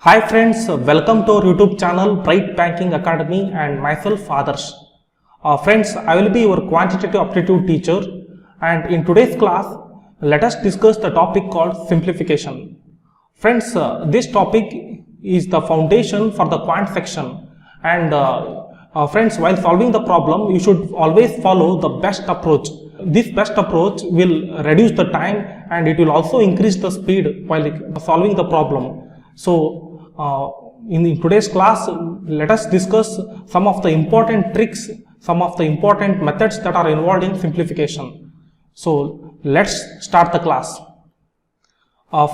Hi friends, welcome to our YouTube channel Bright Banking Academy and myself Adarsh. Friends, I will be your quantitative aptitude teacher, and in today's class let us discuss the topic called simplification. Friends, this topic is the foundation for the quant section, and friends, while solving the problem you should always follow the best approach. This best approach will reduce the time and it will also increase the speed while solving the problem. So in today's class, let us discuss some of the important tricks, some of the important methods that are involved in simplification. So let's start the class.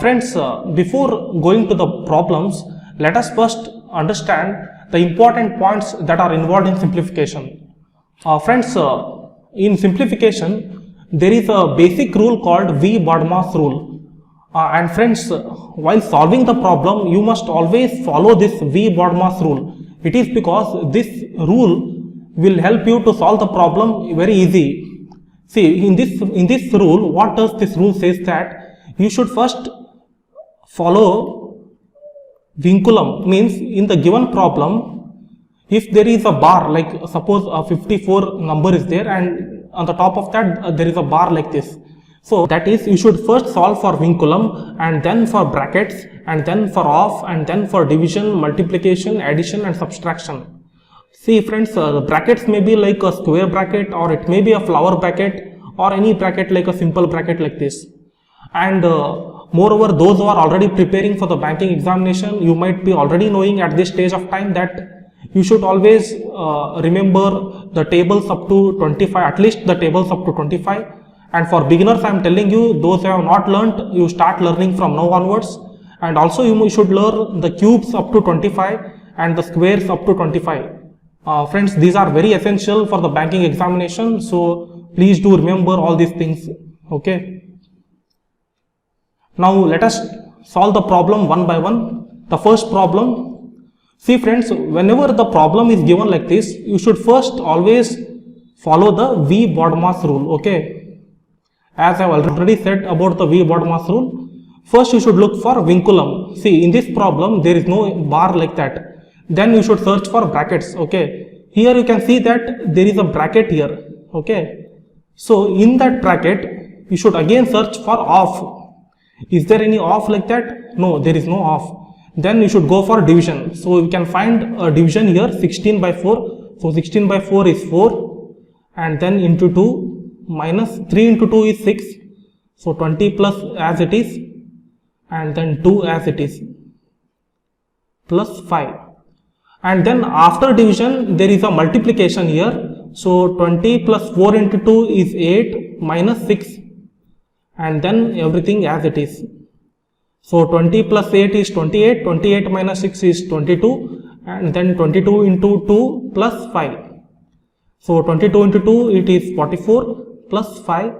Friends, before going to the problems, let us first understand the important points that are involved in simplification. Friends, in simplification, there is a basic rule called V-BODMAS rule. And friends, while solving the problem, you must always follow this V-BODMAS rule. It is because this rule will help you to solve the problem very easy. See, in this rule, what does this rule says that you should first follow vinculum, means in the given problem, if there is a bar, like suppose a 54 number is there and on the top of that there is a bar like this. So that is, you should first solve for vinculum and then for brackets and then for off and then for division, multiplication, addition and subtraction. See friends, brackets may be like a square bracket or it may be a flower bracket or any bracket like a simple bracket like this. And moreover, those who are already preparing for the banking examination, you might be already knowing at this stage of time that you should always remember the tables up to 25, at least the tables up to 25. And for beginners, I am telling you, those who have not learnt, you start learning from now onwards. And also you should learn the cubes up to 25 and the squares up to 25. Friends, these are very essential for the banking examination. So please do remember all these things. Okay. Now let us solve the problem one by one. The first problem. See friends, whenever the problem is given like this, you should first always follow the V-BODMAS rule. Okay. As I have already said about the V-BODMAS rule, first you should look for vinculum. See, in this problem there is no bar like that. Then you should search for brackets. Okay. Here you can see that there is a bracket here. Okay. So in that bracket you should again search for off. Is there any off like that? No, there is no off. Then you should go for division. So you can find a division here, 16 by 4. So 16 by 4 is 4 and then into 2. Minus 3 into 2 is 6, so 20 plus as it is and then 2 as it is plus 5, and then after division there is a multiplication here, so 20 plus 4 into 2 is 8 minus 6 and then everything as it is. So 20 plus 8 is 28, 28 minus 6 is 22 and then 22 into 2 plus 5. So 22 into 2 it is 44 plus 5.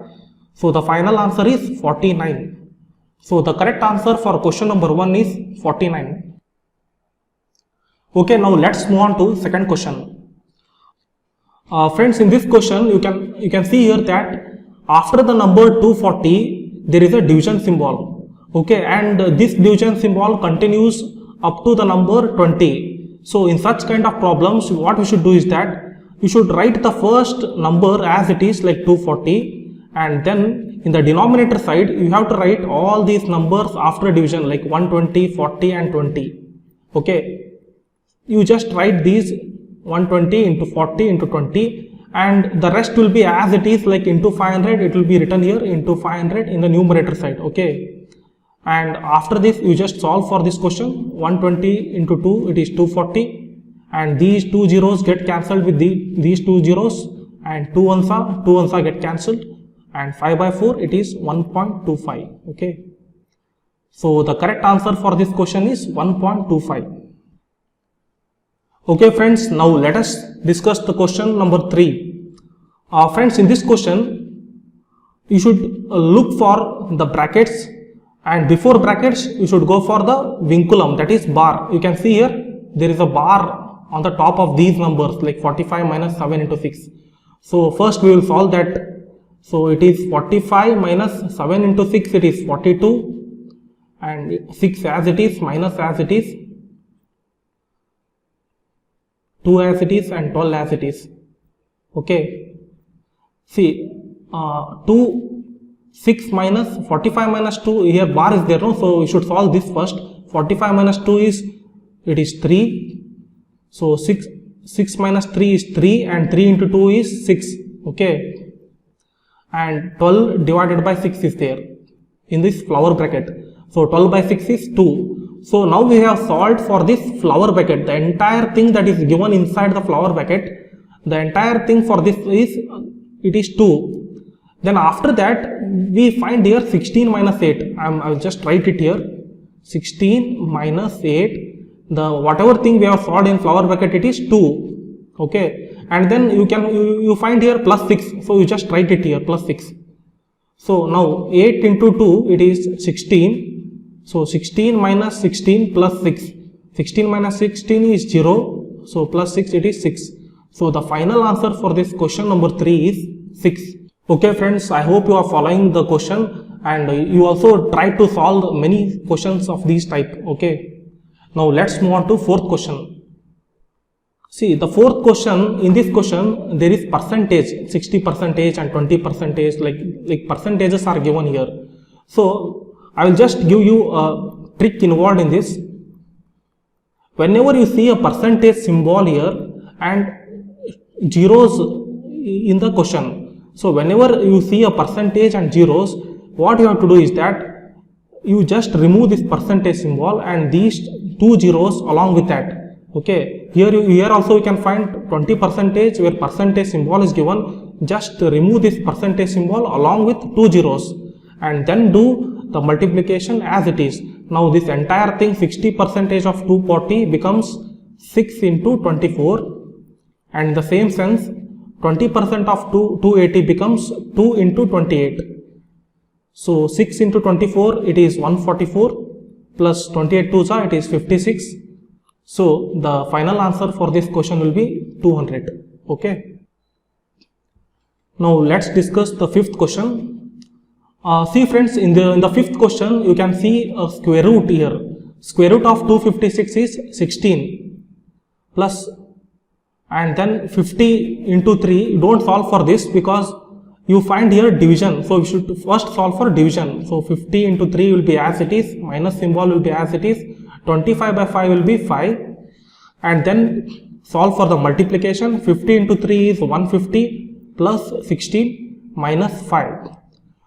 So the final answer is 49. So the correct answer for question number 1 is 49. Okay, now let's move on to second question. Friends, in this question you can see here that after the number 240 there is a division symbol. Okay, and this division symbol continues up to the number 20. So in such kind of problems, what we should do is that you should write the first number as it is, like 240, and then in the denominator side you have to write all these numbers after division, like 120, 40 and 20. Okay, you just write these 120 into 40 into 20 and the rest will be as it is, like into 500. It will be written here into 500 in the numerator side. Okay, and after this you just solve for this question. 120 into 2, it is 240. And these two zeros get cancelled with these two zeros, and 2 ones get cancelled, and 5 by 4 it is 1.25. Okay. So the correct answer for this question is 1.25. Okay friends, now let us discuss the question number 3. Friends, in this question you should look for the brackets, and before brackets you should go for the vinculum, that is bar. You can see here there is a bar on the top of these numbers, like 45 minus 7 into 6. So first we will solve that. So it is 45 minus 7 into 6, it is 42, and 6 as it is minus as it is 2 as it is and 12 as it is. Okay. See, 2, 6 minus 45 minus 2, here bar is there, no? So we should solve this first. 45 minus 2 is, it is 3. So 6 minus 3 is 3 and 3 into 2 is 6. Okay. And 12 divided by 6 is there in this flower bracket. So 12 by 6 is 2. So now we have solved for this flower bracket. The entire thing that is given inside the flower bracket, the entire thing for this is, it is 2. Then after that, we find here 16 minus 8. I will just write it here. 16 minus 8. The whatever thing we have solved in flower bracket, it is 2. Okay. And then you find here plus 6. So you just write it here, plus 6. So now 8 into 2, it is 16. So 16 minus 16 plus 6. 16 minus 16 is 0. So plus 6, it is 6. So the final answer for this question number 3 is 6. Okay friends, I hope you are following the question and you also try to solve many questions of these type. Okay. Now let's move on to fourth question. See, the fourth question, in this question there is percentage, 60% and 20%, like percentages are given here. So I will just give you a trick involved in this. Whenever you see a percentage symbol here and zeros in the question, so whenever you see a percentage and zeros, what you have to do is that you just remove this percentage symbol and these 2 zeros along with that. Okay, here also you can find 20% where percentage symbol is given. Just remove this percentage symbol along with 2 zeros and then do the multiplication as it is. Now this entire thing, 60% of 240 becomes 6 into 24, and in the same sense 20% of 280 becomes 2 into 28. So 6 into 24, it is 144 plus 28 2s are, it is 56. So the final answer for this question will be 200. Okay. Now let's discuss the fifth question. See friends, in the fifth question you can see a square root here. Square root of 256 is 16 plus, and then 50 into 3. Don't solve for this because you find here division. So you should first solve for division. So 50 into 3 will be as it is, minus symbol will be as it is, 25 by 5 will be 5, and then solve for the multiplication. 50 into 3 is 150 plus 16 minus 5.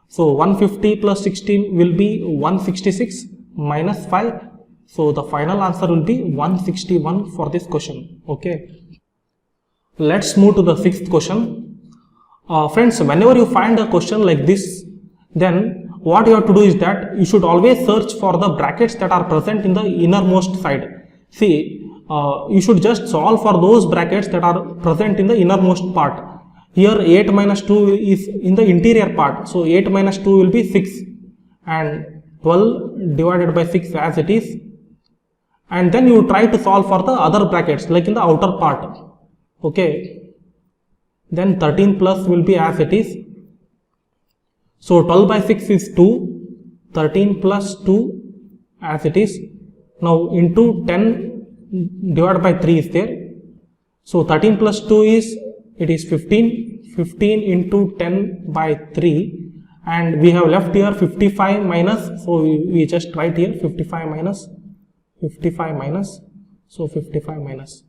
So 150 plus 16 will be 166 minus 5. So the final answer will be 161 for this question. Okay. Let's move to the sixth question. Friends, whenever you find a question like this, then what you have to do is that you should always search for the brackets that are present in the innermost side. See, you should just solve for those brackets that are present in the innermost part. Here 8 minus 2 is in the interior part. So 8 minus 2 will be 6 and 12 divided by 6 as it is. And then you try to solve for the other brackets like in the outer part. Okay. Then 13 plus will be as it is. So 12 by 6 is 2. 13 plus 2 as it is. Now into 10 divided by 3 is there. So 13 plus 2 is, it is 15. 15 into 10 by 3. And we have left here 55 minus. So we just write here 55 minus. 55 minus. So 55 minus.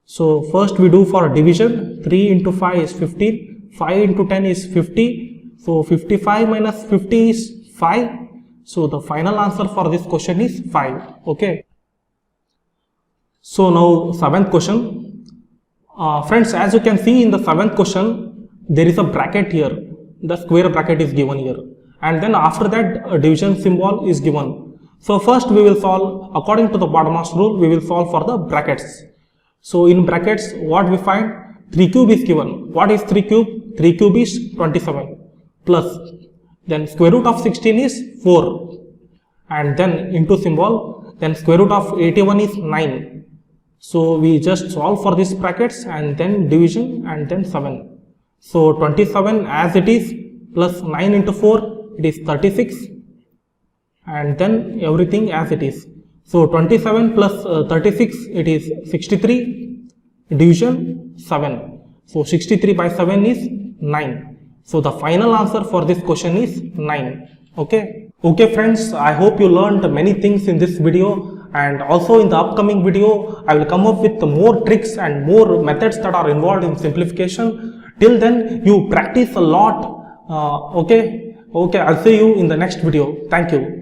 So first we do for division. 3 into 5 is 15. 5 into 10 is 50. So 55 minus 50 is 5. So the final answer for this question is 5. Okay. So now seventh question. Friends, as you can see in the seventh question, there is a bracket here. The square bracket is given here. And then after that a division symbol is given. So first we will solve according to the BODMAS rule. We will solve for the brackets. So in brackets what we find, 3 cube is given. What is 3 cube? 3 cube is 27 plus, then square root of 16 is 4, and then into symbol, then square root of 81 is 9. So we just solve for these brackets and then division and then 7. So 27 as it is plus 9 into 4, it is 36, and then everything as it is. So 27 plus 36, it is 63, division 7. So 63 by 7 is 9. So the final answer for this question is 9. Okay. Okay friends, I hope you learned many things in this video, and also in the upcoming video I will come up with more tricks and more methods that are involved in simplification. Till then, you practice a lot. Okay, I'll see you in the next video. Thank you.